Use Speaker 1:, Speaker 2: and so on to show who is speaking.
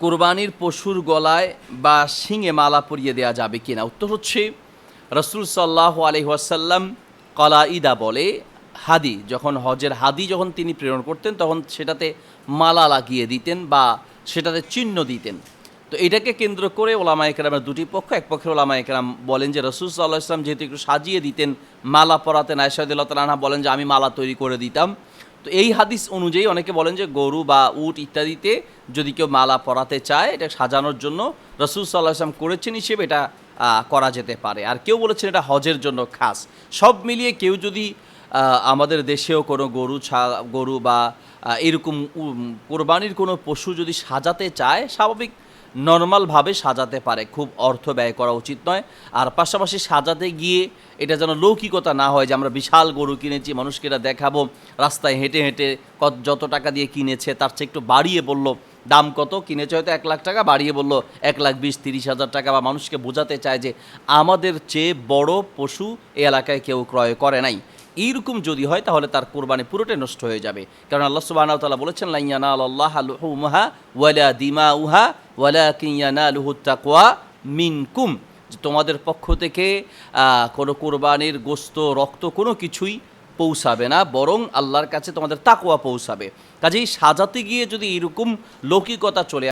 Speaker 1: কোরবানির পশুর গলায় বা শিঙে মালা পরিয়ে দেওয়া যাবে কিনা? উত্তর হচ্ছে রাসূল সাল্লাল্লাহু আলাইহি ওয়াসাল্লাম কলাইদা বলে হাদি, যখন হজের হাদি যখন তিনি প্রেরণ করতেন তখন সেটাতে মালা লাগিয়ে দিতেন বা সেটাতে চিহ্ন দিতেন। তো এটাকে কেন্দ্র করে ওলামায়ে কেরামের দুটি পক্ষ, এক পক্ষের ওলামায়ে কেরাম বলেন যে রাসূল সাল্লাল্লাহু আলাইহি ওয়াসাল্লাম যেহেতু একটু সাজিয়ে দিতেন, মালা পরাতেন, আয়েশা রাদিয়াল্লাহু তাআলা আনহা বলেন যে আমি মালা তৈরি করে দিতাম। তো এই হাদিস অনুযায়ী অনেকে বলেন যে গরু বা উট ইত্যাদিতে যদি কেউ মালা পরাতে চায় এটা সাজানোর জন্য রাসূল সাল্লাল্লাহু আলাইহি ওয়াসাল্লাম করেছেন হিসেবে এটা করা যেতে পারে। আর কেউ বলেছেন এটা হজের জন্য খাস। সব মিলিয়ে কেউ যদি আমাদের দেশেও কোনো গরু বা এরকম কোরবানির কোনো পশু যদি সাজাতে চায়, স্বাভাবিক নরমালভাবে সাজাতে পারে, খুব অর্থ ব্যয় করা উচিত নয়। আর পাশাপাশি সাজাতে গিয়ে এটা যেন লৌকিকতা না হয় যে আমরা বিশাল গরু কিনেছি, মানুষকে এটা দেখাবো, রাস্তায় হেঁটে হেঁটে যত টাকা দিয়ে কিনেছে তার চেয়ে একটু বাড়িয়ে বলল দাম কত, কিনেছে হয়তো 1 লাখ টাকা, বাড়িয়ে বলল 1,20,30,000 টাকা, বা মানুষকে বোঝাতে চায় যে আমাদের চেয়ে বড় পশু এই এলাকায় কেউ ক্রয় করে নাই। এইরকম যদি হয় তাহলে তার কোরবানি পুরোটাই নষ্ট হয়ে যাবে। কারণ আল্লাহ সুবহানাহু ওয়া তাআলা বলেছেন, লা ইয়ানালাল্লাহু লুহুমুহা ওয়ালা দিমাউহা ওয়ালাকিন ইয়ানালুহুত তাকওয়া মিনকুম, যে তোমাদের পক্ষ থেকে কোনো কোরবানির গোশত, রক্ত কোনো কিছুই পৌঁছাবে না, বরং আল্লাহর কাছে তোমাদের তাকওয়া পৌঁছাবে। কাজেই সাজাতে গিয়ে যদি এরকম লৌকিকতা চলে